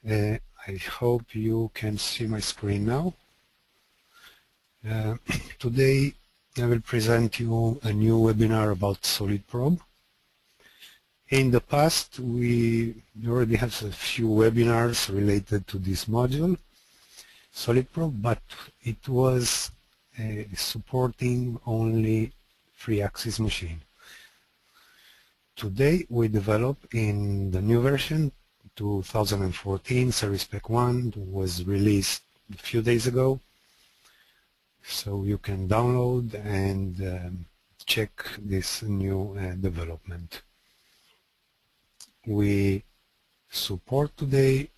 I hope you can see my screen now. Today I will present you a new webinar about SolidProbe. In the past we already have a few webinars related to this module, SolidProbe, but it was supporting only 3-axis machine. Today we develop in the new version 2014, Series Pack 1 was released a few days ago, so you can download and check this new development. We support today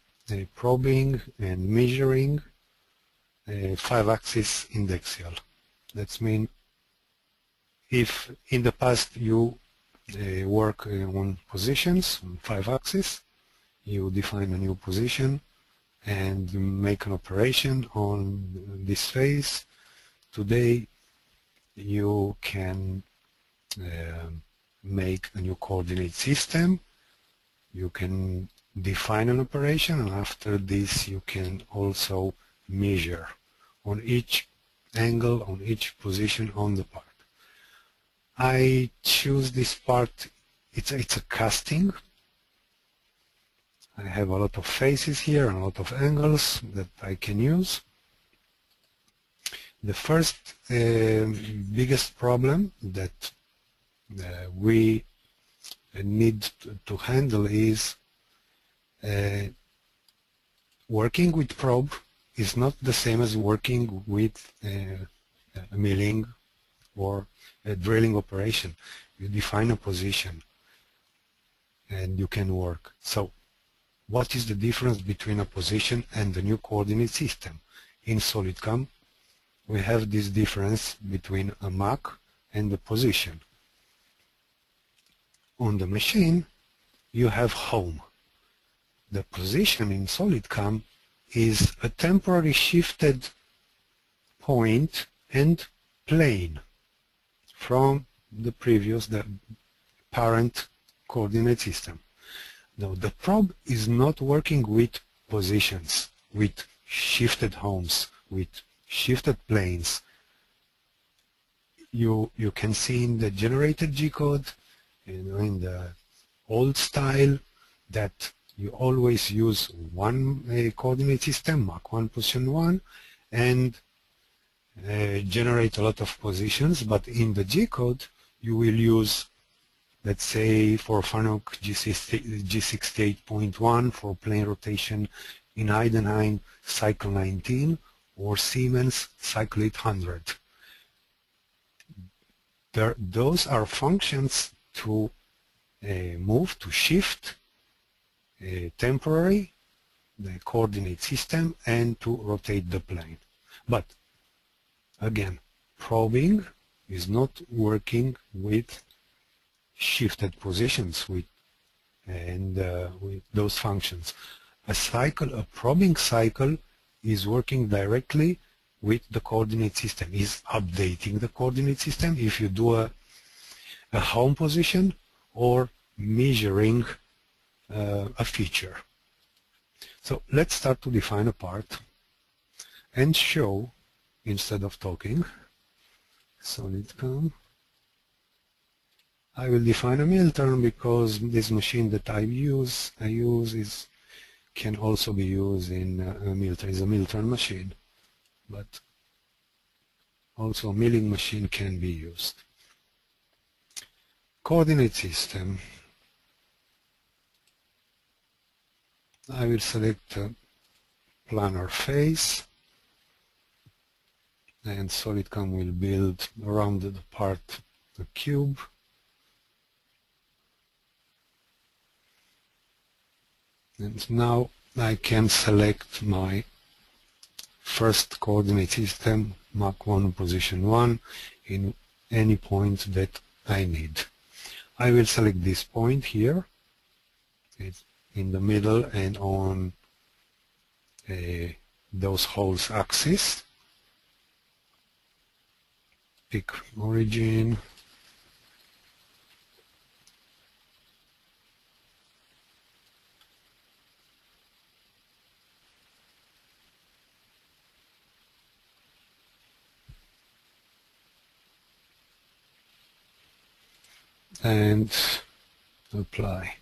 probing and measuring 5-axis indexial. That means if in the past you work on positions on 5-axis, you define a new position and make an operation on this phase. Today you can make a new coordinate system. You can define an operation, and after this you can also measure on each angle, on each position on the part. I choose this part, it's a casting. I have a lot of faces here and a lot of angles that I can use. The first biggest problem that we need to handle is working with probe is not the same as working with a milling or a drilling operation. You define a position and you can work. So what is the difference between a position and the new coordinate system? In SolidCAM, we have this difference between a mark and the position. On the machine, you have home. The position in SolidCAM is a temporary shifted point and plane from the previous, the parent coordinate system. Now, the probe is not working with positions, with shifted homes, with shifted planes. You can see in the generated G-code, in the old style, that you always use one coordinate system, Mach 1 position 1, and generate a lot of positions. But in the G-code, you will use, let's say, for Fanuc G68.1 for plane rotation in Heidenhain cycle 19 or Siemens cycle 800. Those are functions to move, to shift temporary the coordinate system and to rotate the plane. But again, probing is not working with shifted positions with those functions. A probing cycle is working directly with the coordinate system, is updating the coordinate system if you do a home position or measuring a feature. So let's start to define a part and show, instead of talking, SolidCAM. I will define a mill turn because this machine that I use can also be used in a mill turn. It's a mill turn machine, but also a milling machine can be used. Coordinate system. I will select a planar face, and SolidCAM will build around the part a cube. And now I can select my first coordinate system, Mach 1 position 1, in any point that I need. I will select this point here. It's in the middle and on those holes axis. Pick origin. and apply.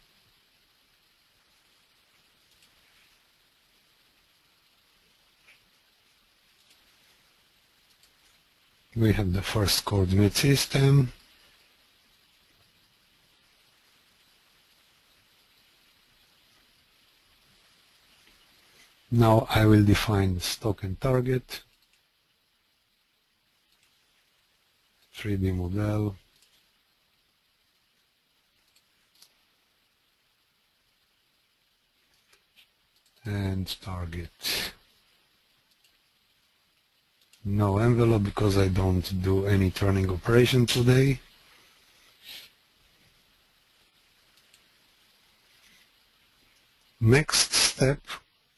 We have the first coordinate system. Now I will define stock and target, 3D model, and target. No envelope because I don't do any turning operation today. Next step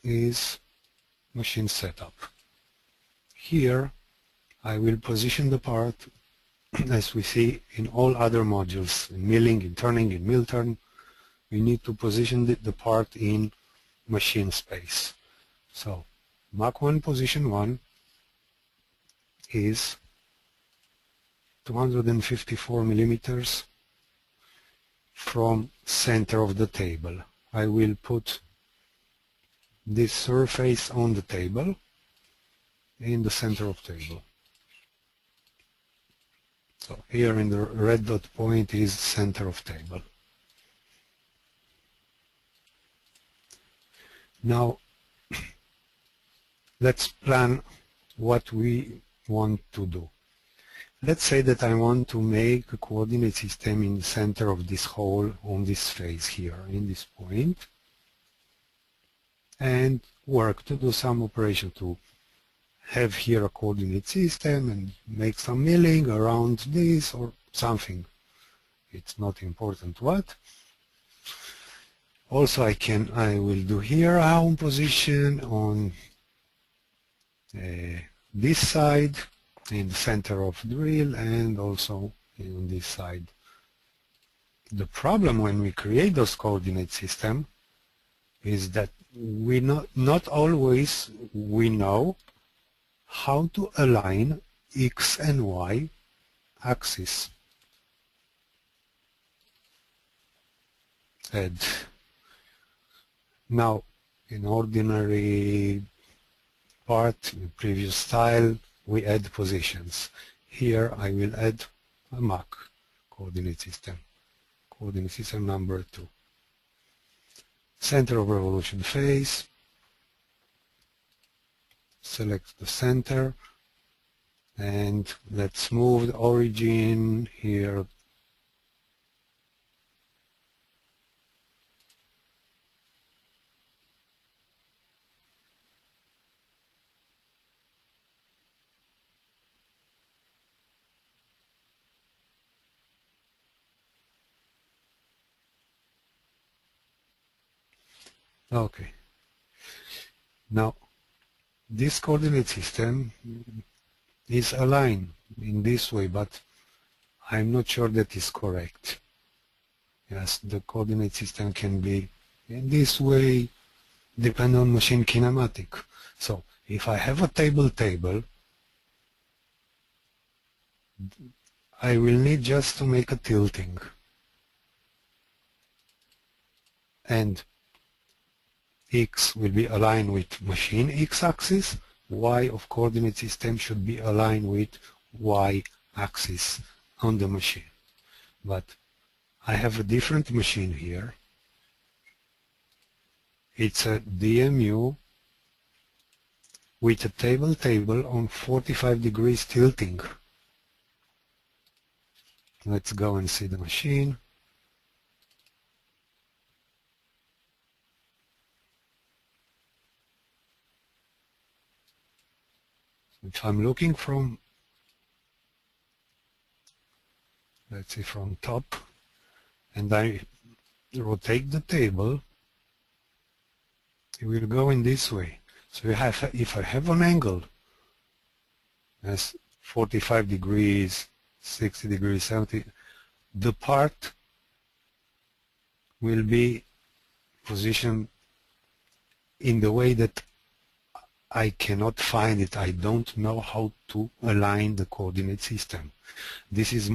is machine setup. Here I will position the part as we see in all other modules, in milling, in turning, in mill turn. We need to position the part in machine space. So Mach 1 position 1 is 254 millimeters from center of the table. I will put this surface on the table in the center of table. So here in the red dot point is center of table. Now let's plan what we want to do. Let's say that I want to make a coordinate system in the center of this hole on this face here, in this point, and work to do some operation to have here a coordinate system and make some milling around this or something. It's not important what. Also I will do here a home position on this side in the center of drill and also on this side. The problem when we create those coordinate system is that we not always we know how to align X and Y axis. And now in ordinary part, in the previous style, we add positions. Here I will add a Mach coordinate system number 2. Center of revolution phase, select the center, and let's move the origin here . Okay. Now, this coordinate system is aligned in this way, but I'm not sure that is correct. Yes, the coordinate system can be in this way, depending on machine kinematic. So, if I have a table, I will need just to make a tilting. And X will be aligned with machine X-axis, Y of coordinate system should be aligned with Y-axis on the machine. But I have a different machine here. It's a DMU with a table on 45 degrees tilting. Let's go and see the machine. If I'm looking from, let's say from top, and I rotate the table, it will go in this way. So if I have an angle as 45 degrees, 60 degrees, 70, the part will be positioned in the way that I cannot find it. I don't know how to align the coordinate system. This is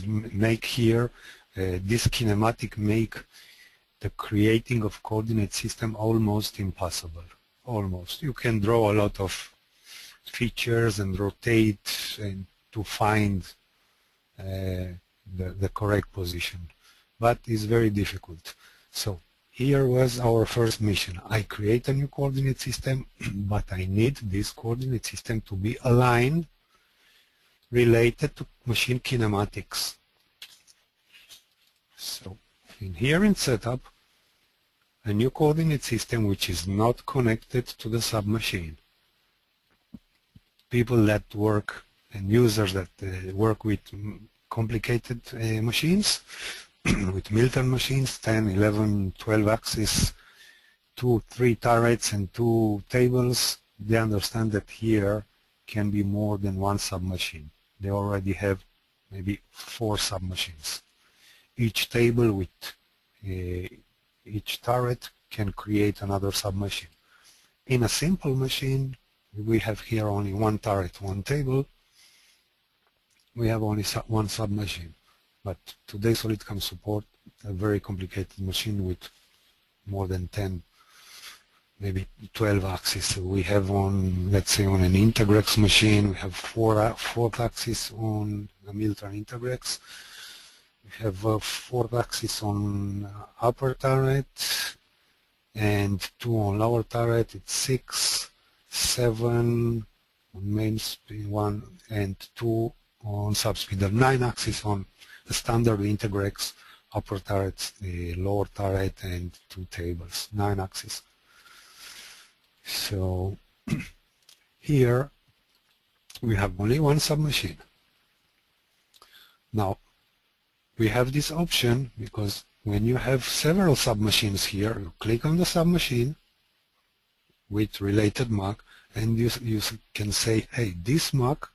make here this kinematic make the creating of coordinate system almost impossible. Almost. You can draw a lot of features and rotate and to find the correct position, but it's very difficult. So here was our first mission. I create a new coordinate system, but I need this coordinate system to be aligned, related to machine kinematics. So here in setup, a new coordinate system which is not connected to the submachine. People that work and users that work with complicated machines, with Milton machines, 10, 11, 12 axis, 2, 3 turrets and 2 tables, they understand that here can be more than one submachine. They already have maybe 4 submachines. Each table with each turret can create another submachine. In a simple machine, we have here only 1 turret, 1 table. We have only one submachine. But today SolidCAM support a very complicated machine with more than 10, maybe 12 axes. So we have on, let's say, on an Integrex machine, we have 4 axes on a Milton Integrex. We have 4 axes on upper turret and 2 on lower turret. It's 6, 7 on main speed, 1 and 2 on subspeeder. 9 axes on the standard Integrex, upper turret, the lower turret, and 2 tables. 9 axes. So here we have only one submachine. Now we have this option because when you have several submachines here, you click on the submachine with related MAC and you can say, hey, this MAC,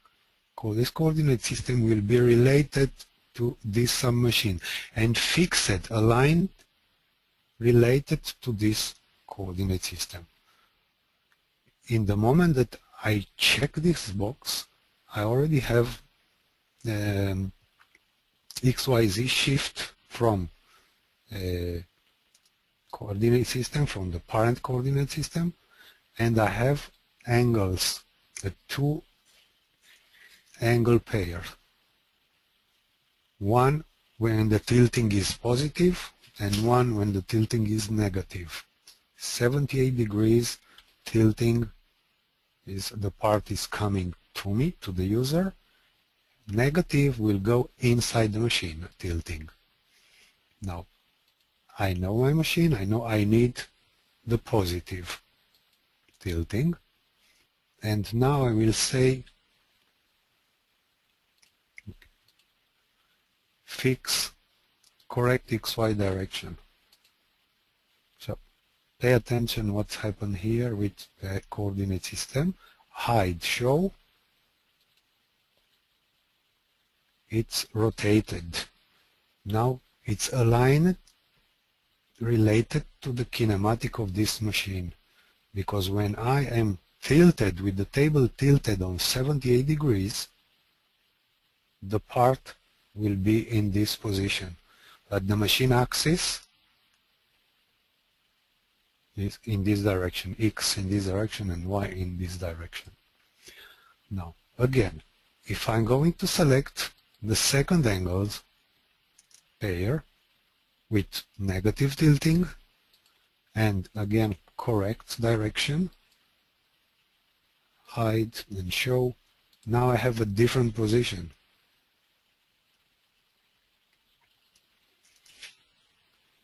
this coordinate system will be related to this submachine and fix it, aligned, related to this coordinate system. In the moment that I check this box, I already have XYZ shift from coordinate system, from the parent coordinate system, and I have angles, the 2 angle pair. One when the tilting is positive and one when the tilting is negative. 78 degrees tilting is the part is coming to me, to the user. Negative will go inside the machine, tilting. Now, I know my machine, I know I need the positive tilting, and now I will say fix correct XY direction. So pay attention what's happened here with the coordinate system. Hide show. It's rotated. Now it's aligned, related to the kinematic of this machine. Because when I am tilted, with the table tilted on 78 degrees, the part will be in this position. But the machine axis is in this direction, X in this direction and Y in this direction. Now, again, if I'm going to select the second angles pair with negative tilting and again correct direction, hide and show, now I have a different position.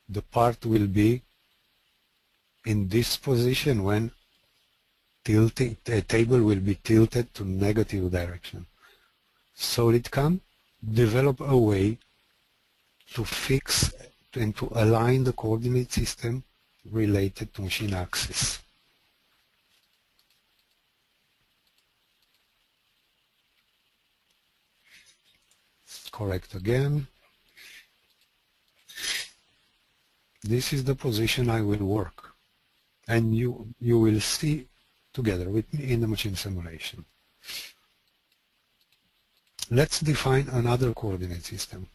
The part will be in this position when tilting, the table will be tilted to negative direction. SolidCAM develop a way to fix and to align the coordinate system related to machine axis. Correct again. This is the position I will work, and you will see together with me in the machine simulation. Let's define another coordinate system.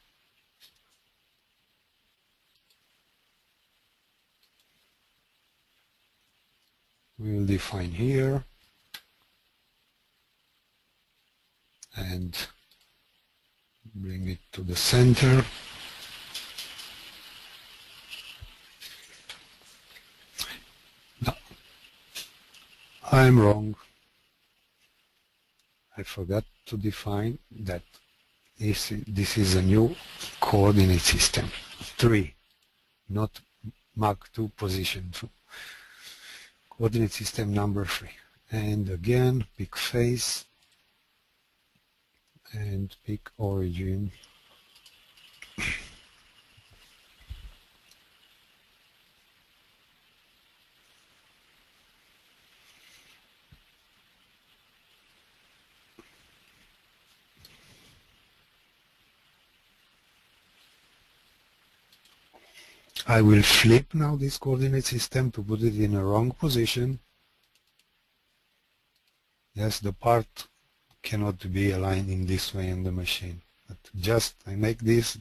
we will define here and bring it to the center. No, I'm wrong. I forgot to define that this is a new coordinate system 3, not Mach 2 position 2. Coordinate system number 3. And again, pick face and pick origin. I will flip now this coordinate system to put it in a wrong position. Yes, the part cannot be aligned in this way in the machine. But just I make this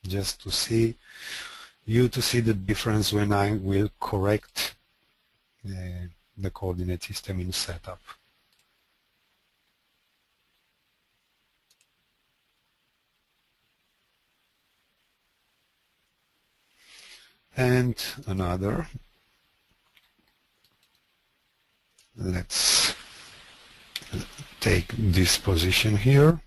just to see the difference when I will correct the coordinate system in setup. And another. Let's take this position here.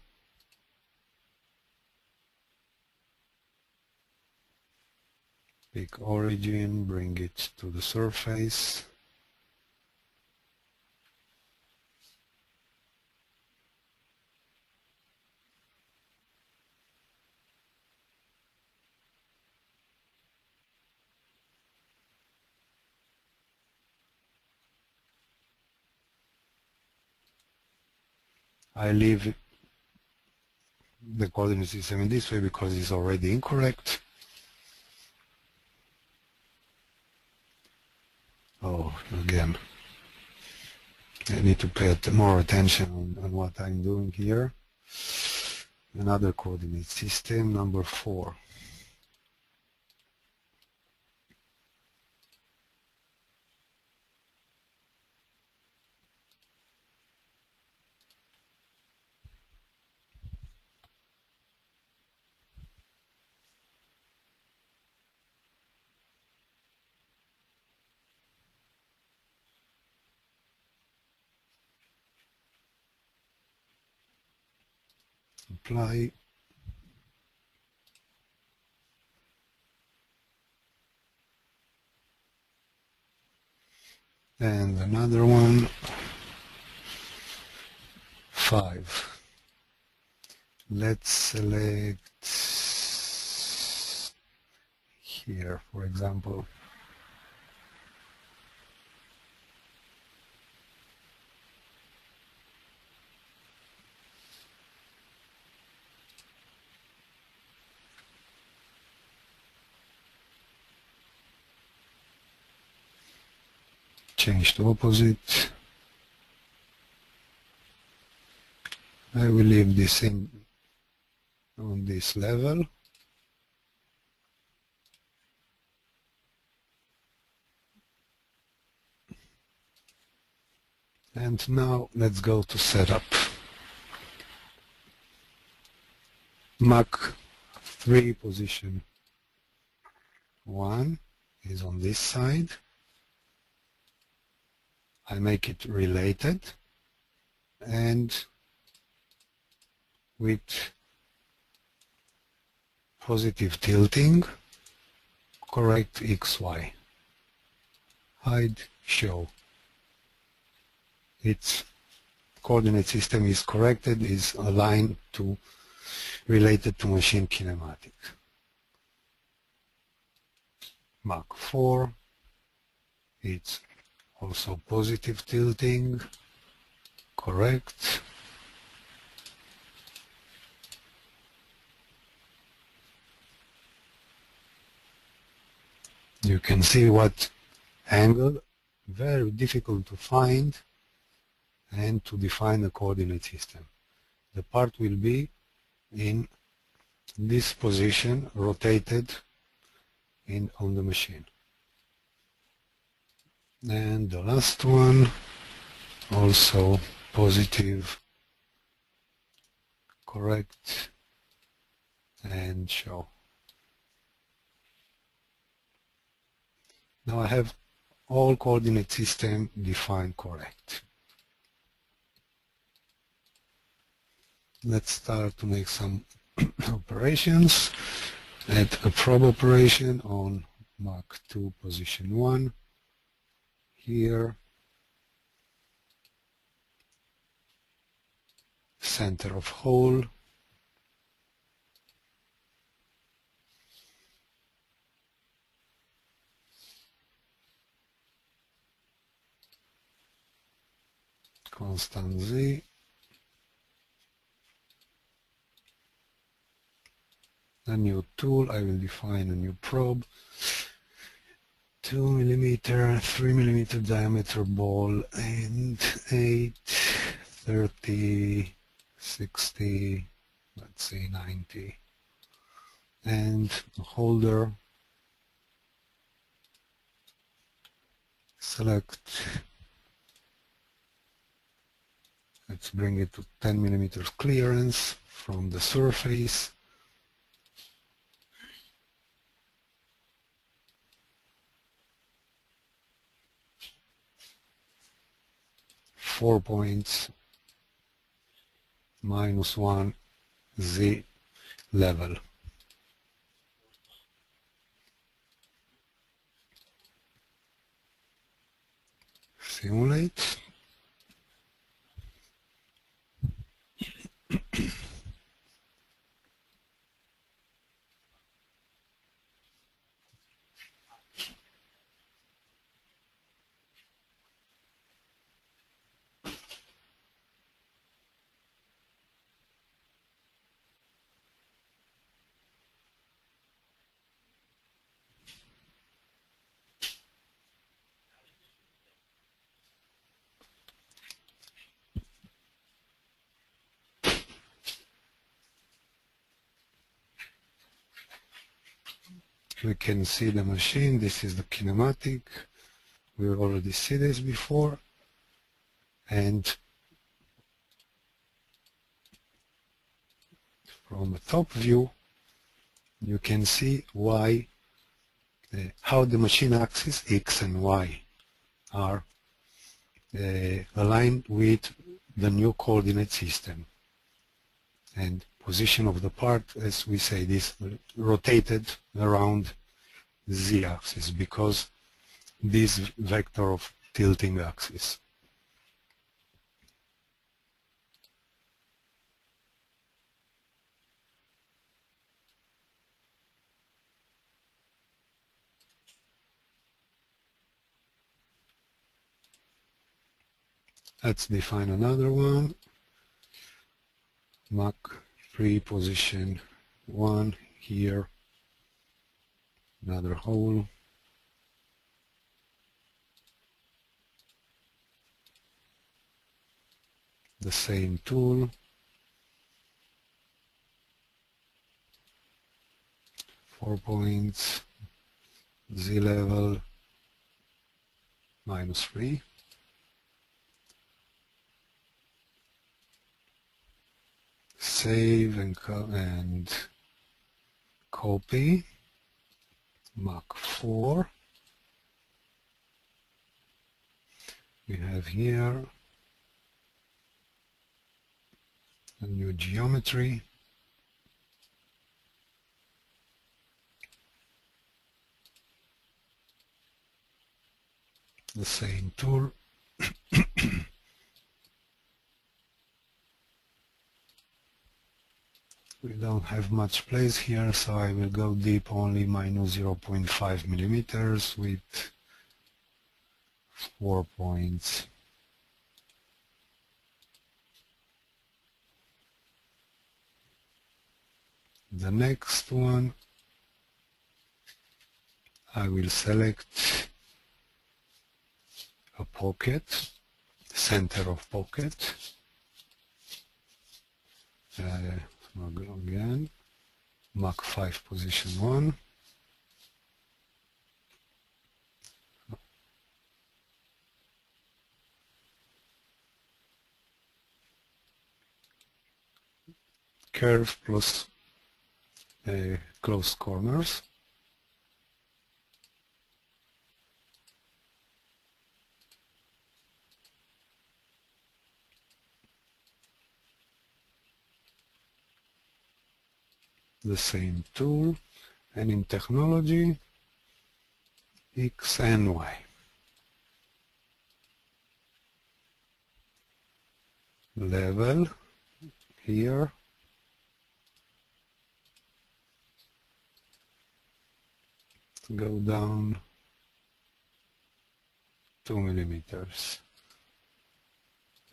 Pick origin, bring it to the surface. I leave the coordinate system in this way because it's already incorrect. Oh, again, I need to pay more attention on what I'm doing here. Another coordinate system, number 4. Apply. And another one, 5. Let's select here, for example. Change to opposite. I will leave this in on this level. And now let's go to setup. Mach 3 position 1 is on this side. I make it related and with positive tilting, correct XY. Hide, show. Its coordinate system is corrected, is aligned to, related to machine kinematic. Mach 4, it's also positive tilting, correct. You can see what angle, very difficult to find and to define a coordinate system. The part will be in this position, rotated on the machine. And the last one, also positive, correct, and show. Now I have all coordinate system defined correct. Let's start to make some operations. Add a probe operation on Mach 2 position 1 here, center of hole, constant Z, a new tool. I will define a new probe, 2 mm, 3 mm diameter ball, and 8, 30, 60, let's say 90, and a holder. Select, let's bring it to 10 mm clearance from the surface. Four points, -1 Z level. Simulate. We can see the machine. This is the kinematic. We already see this before. And from the top view, you can see how the machine axis X and Y are aligned with the new coordinate system. And position of the part, as we say, this rotated around the Z-axis because this vector of tilting axis. Let's define another one. Mach 3 position 1 here, another hole. The same tool. 4 points, Z level, -3. Save and copy. Mach 4. We have here a new geometry. The same tool. We don't have much place here, so I will go deep only -0.5 millimeters with 4 points. The next one, I will select a pocket, center of pocket. Again, Mach 5 position 1. curve plus closed corners. The same tool, and in technology, X and Y. Level here. Go down 2 millimeters.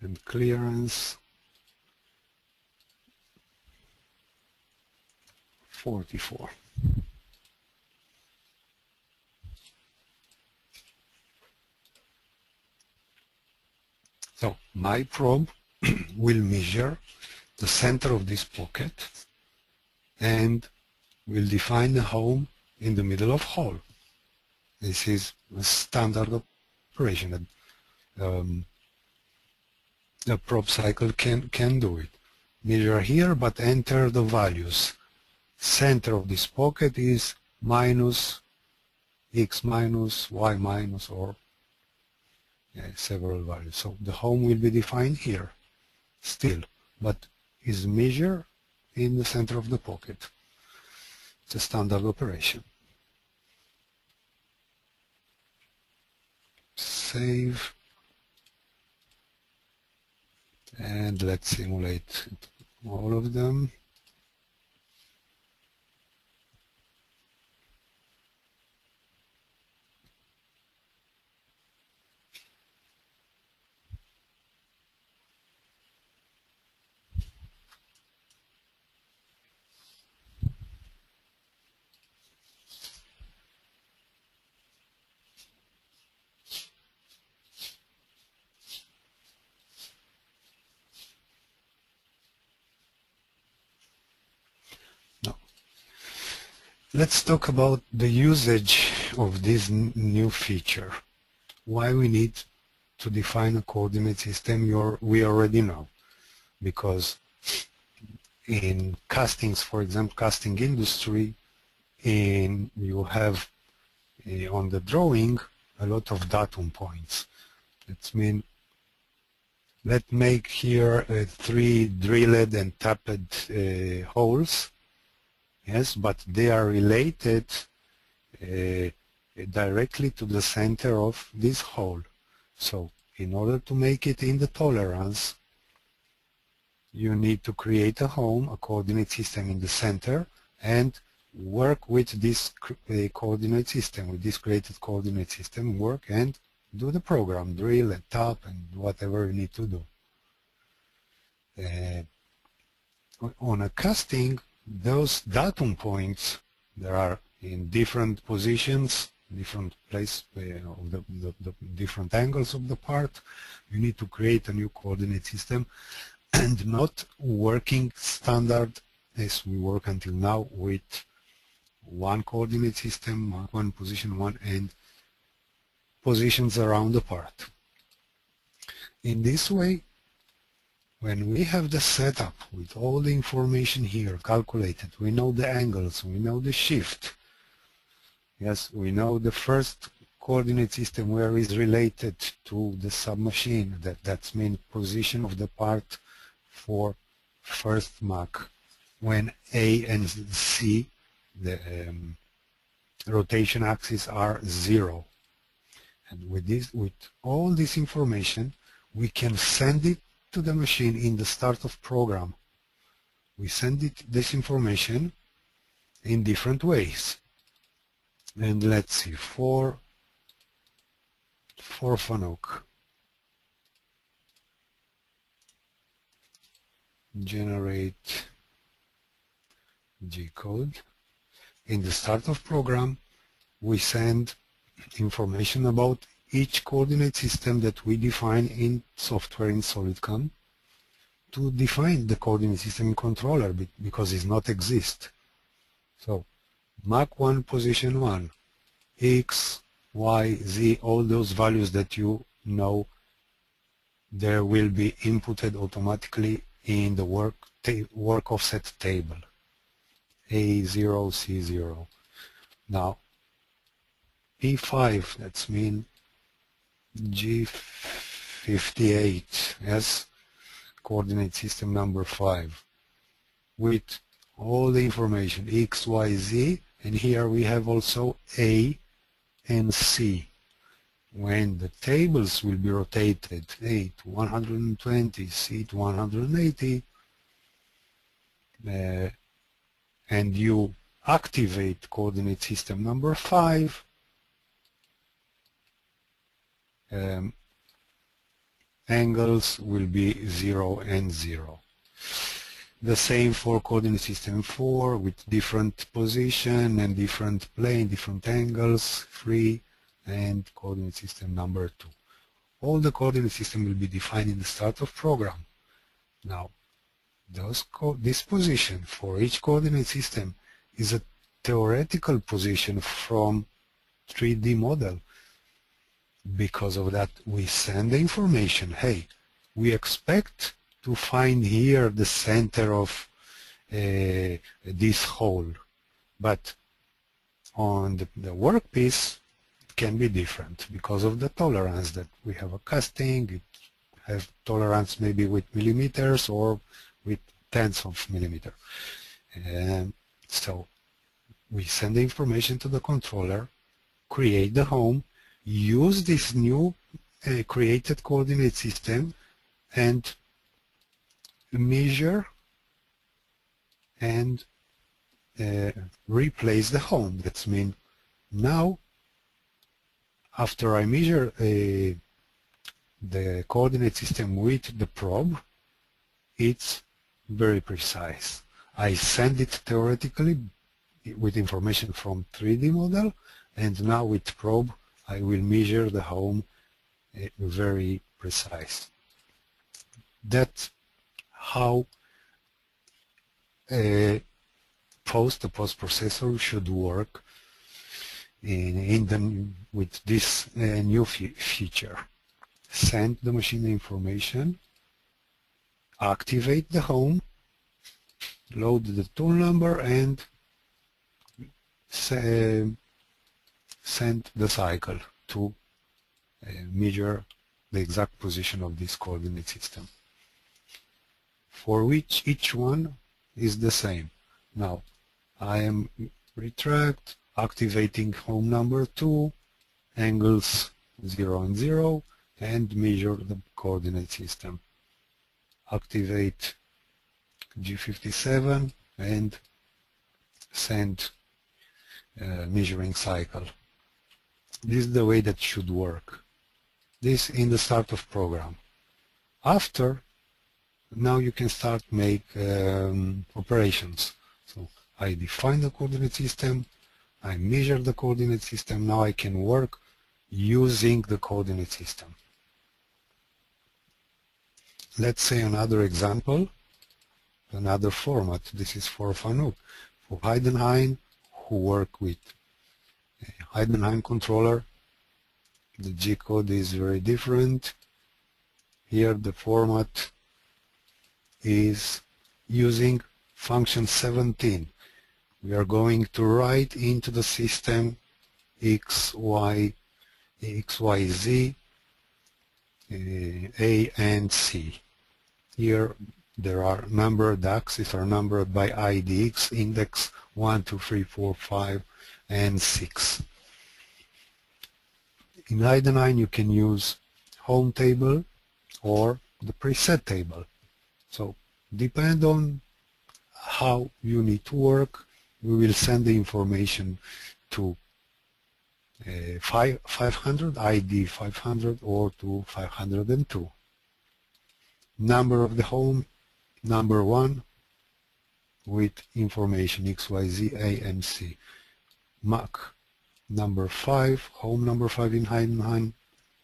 And clearance 44. So my probe will measure the center of this pocket and will define a home in the middle of hole. This is a standard operation. The probe cycle can do it. Measure here, but enter the values. Center of this pocket is minus, X minus, Y minus, or several values. So the home will be defined here still, but is measured in the center of the pocket. It's a standard operation. Save. And let's simulate all of them. Let's talk about the usage of this new feature. Why we need to define a coordinate system we already know. Because in castings, for example, casting industry, you have on the drawing a lot of datum points. That means let's make here 3 drilled and tapped holes. Yes, but they are related directly to the center of this hole. So in order to make it in the tolerance, you need to create a home, a coordinate system in the center, and work with this coordinate system, with this created coordinate system, work and do the program, drill and tap and whatever you need to do. On a casting, those datum points, there are in different positions, different place of the different angles of the part. You need to create a new coordinate system, and not working standard as we work until now with one coordinate system, one position, one and positions around the part. In this way, when we have the setup with all the information here calculated, we know the angles, we know the shift. Yes, we know the first coordinate system where is related to the submachine. That means position of the part for first Mach. When A and C, the rotation axes are 0. And with all this information, we can send it to the machine in the start of program. We send it this information in different ways. And let's see, for Fanuc, generate G code. In the start of program, we send information about each coordinate system that we define in software in SolidCAM to define the coordinate system in controller because it does not exist. So Mach 1 position 1, X, Y, Z, all those values that you know, there will be inputted automatically in the work offset table, A0, C0. Now, P5, that's mean G58 as coordinate system number 5 with all the information X, Y, Z, and here we have also A and C. When the tables will be rotated, A to 120, C to 180, and you activate coordinate system number 5, angles will be 0 and 0. The same for coordinate system 4 with different position and different plane, different angles, 3, and coordinate system number 2. All the coordinate system will be defined in the start of program. Now, this position for each coordinate system is a theoretical position from 3D model. Because of that, we send the information, hey, we expect to find here the center of this hole, but on the workpiece it can be different because of the tolerance that we have a casting. It has tolerance maybe with millimeters or with tenths of millimeter. So we send the information to the controller, create the home, use this new created coordinate system and measure and replace the home. That means now after I measure the coordinate system with the probe, it's very precise. I send it theoretically with information from 3D model, and now with probe I will measure the home very precise. That's how a post-processor should work with this new feature. Send the machine information, activate the home, load the tool number, and send the cycle to measure the exact position of this coordinate system, for which each one is the same. Now I am retract, activating home number 2, angles 0 and 0, and measure the coordinate system. Activate G57 and send measuring cycle. This is the way that should work. This in the start of program. After, now you can start make operations. So I define the coordinate system, I measure the coordinate system, now I can work using the coordinate system. Let's say another example, another format. This is for Fanuc, for Heidenhain, who work with Heidenhain controller. The G code is very different. Here the format is using function 17. We are going to write into the system X, Y, Z, A and C. Here there are numbered, the axes are numbered by IDX, index 1, 2, 3, 4, 5, and 6. In Heidenhain you can use home table or the preset table. So depend on how you need to work, we will send the information to 500, ID 500, or to 502. Number of the home, number 1, with information X, Y, Z, A, and C. MAC number 5, home number 5 in Heidenhain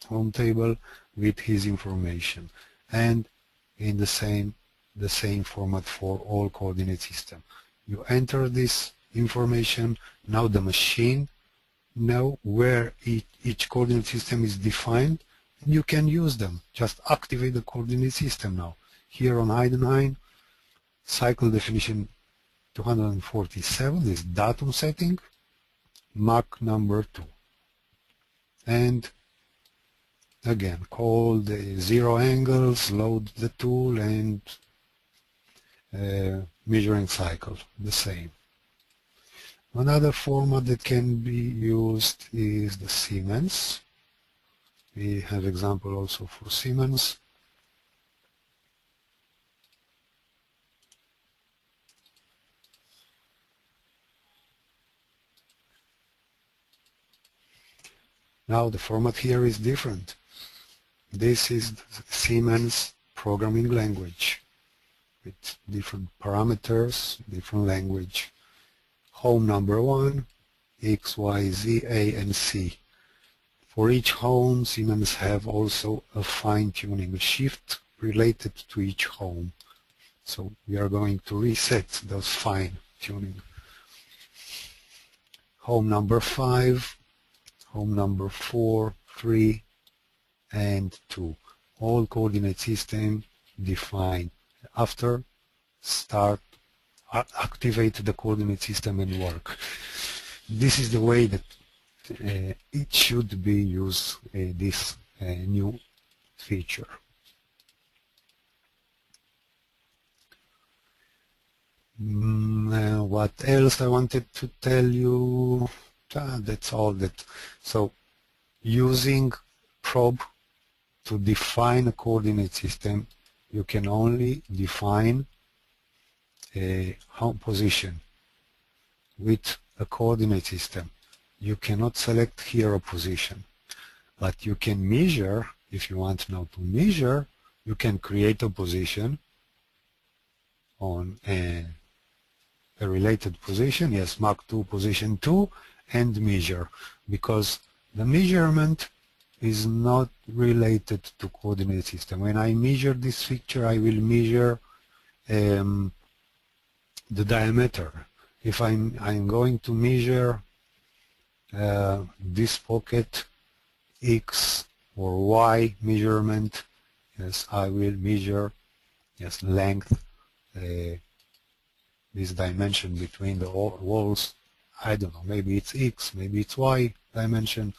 home table with his information, and in the same format for all coordinate system. You enter this information, now the machine know where each coordinate system is defined, and you can use them. Just activate the coordinate system now. here on I9, cycle definition 247 is datum setting, Mach number 2. And again, call the 0 angles, load the tool, and measuring cycle, the same. Another format that can be used is the Siemens. We have example also for Siemens. Now the format here is different. This is the Siemens programming language with different parameters, different language. Home number 1, X, Y, Z, A, and C. For each home, Siemens have also a fine-tuning, a shift related to each home. So we are going to reset those fine-tuning. Home number 5, home number 4, 3, and 2. All coordinate system defined. After start, activate the coordinate system and work. This is the way that it should be used, this new feature. What else I wanted to tell you? That's all that. So using probe to define a coordinate system, you can only define a home position with a coordinate system. You cannot select here a position, but you can measure. If you want now to measure, you can create a position on a related position, yes, Mach 2 position 2, and measure, because the measurement is not related to coordinate system. When I measure this fixture, I will measure the diameter. If I'm going to measure this pocket X or Y measurement, yes, I will measure, yes, length, this dimension between the walls. I don't know, maybe it's X, maybe it's Y dimension,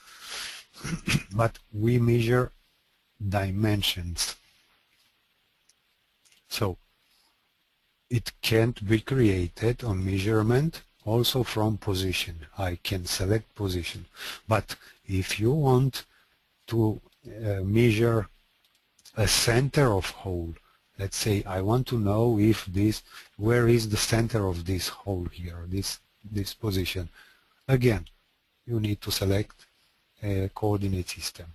but we measure dimensions. So it can't be created on measurement also from position. I can select position, but if you want to measure a center of hole, let's say I want to know if where is the center of this hole here, this position. Again, you need to select a coordinate system.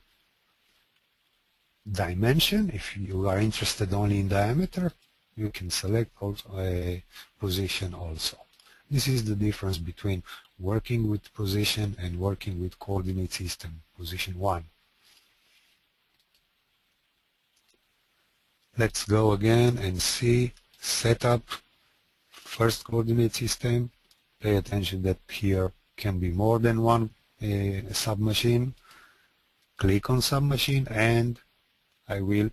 Dimension, if you are interested only in diameter, you can select also a position also. This is the difference between working with position and working with coordinate system, position 1. Let's go again and see setup, first coordinate system. Pay attention that here can be more than one submachine. Click on submachine and I will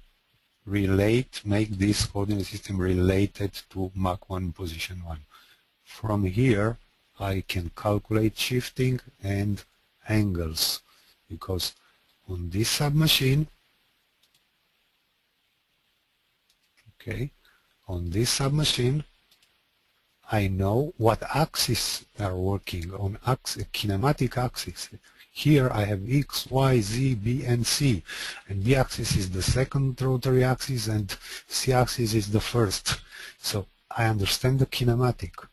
make this coordinate system related to Mach 1 position 1. From here I can calculate shifting and angles, because on this submachine, on this submachine I know what axes are working on, kinematic axis. Here I have X, Y, Z, B, and C. And B axis is the second rotary axis and C axis is the first. So I understand the kinematic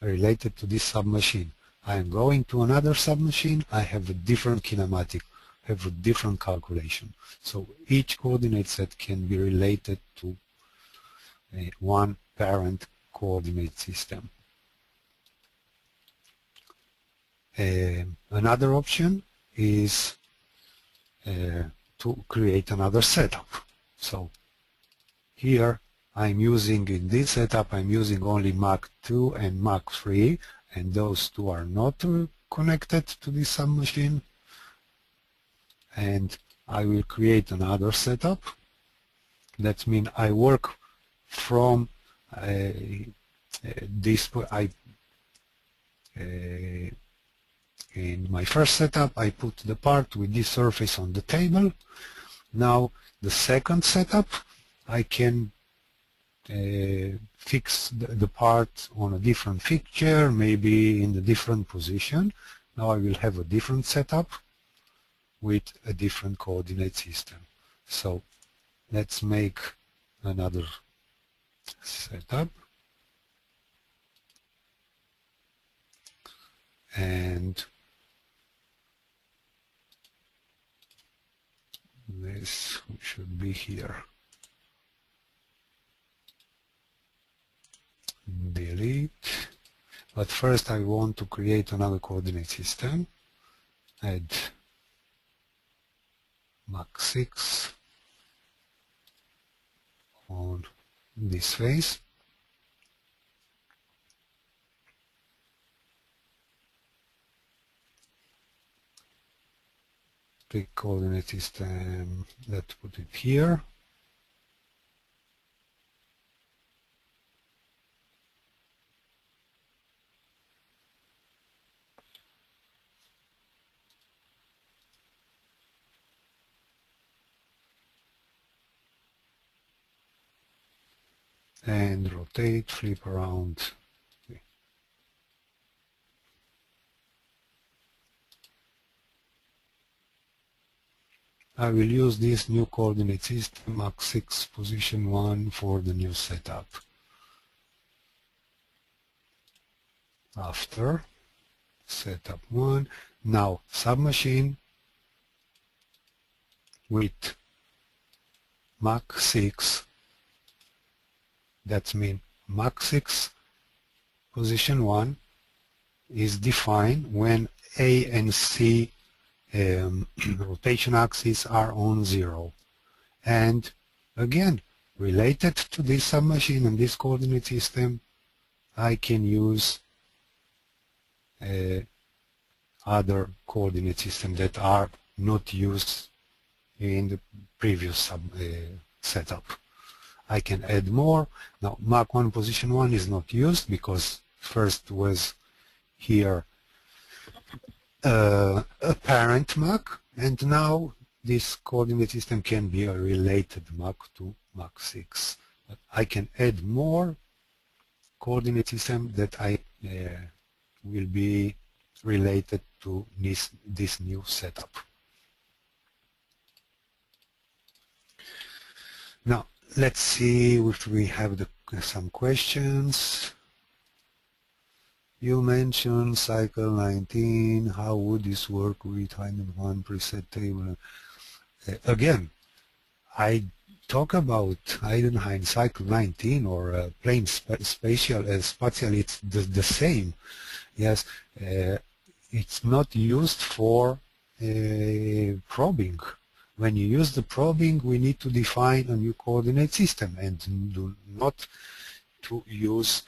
related to this submachine. I am going to another submachine, I have a different kinematic, have a different calculation. So each coordinate set can be related to one parent coordinate system. Another option is to create another setup. So here I'm using, in this setup, I'm using only Mach 2 and Mach 3, and those two are not connected to this submachine. And I will create another setup. That means I work from this. In my first setup, I put the part with this surface on the table. Now, the second setup, I can fix the part on a different fixture, maybe in a different position. Now I will have a different setup with a different coordinate system. So let's make another setup. And this should be here. Delete. But first I want to create another coordinate system. Add Mach 6 on this face. Pick coordinate system, let's put it here. And rotate, flip around. I will use this new coordinate system, Mach 6 position 1, for the new setup. After setup 1, now submachine with Mach 6. That means Mach 6 position 1 is defined when A and C rotation axes are on 0. And again, related to this submachine and this coordinate system, I can use other coordinate systems that are not used in the previous setup. I can add more. Now, Mach 1 position 1 is not used because first was here a parent Mach, and now this coordinate system can be a related Mach to Mach 6. But I can add more coordinate system that I will be related to this new setup. Now, let's see if we have some questions. You mentioned cycle 19. How would this work with Heidenhain preset table? Again, I talk about Heidenhain cycle 19 or plane spatial spatial. It's the same. Yes, it's not used for probing. When you use the probing, we need to define a new coordinate system and do not to use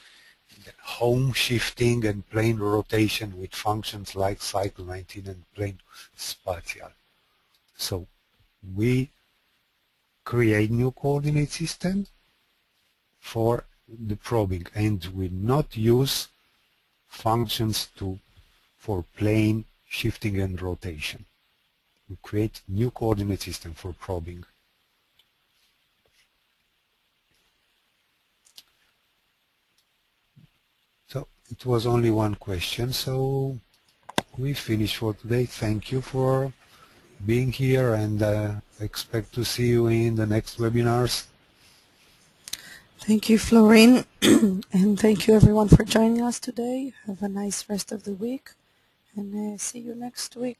home shifting and plane rotation with functions like cycle 19 and plane spatial. So we create new coordinate system for the probing, and we not use functions for plane shifting and rotation. We create new coordinate system for probing. So it was only one question, so we finished for today. Thank you for being here, and expect to see you in the next webinars. Thank you, Florine, and thank you everyone for joining us today. Have a nice rest of the week, and see you next week.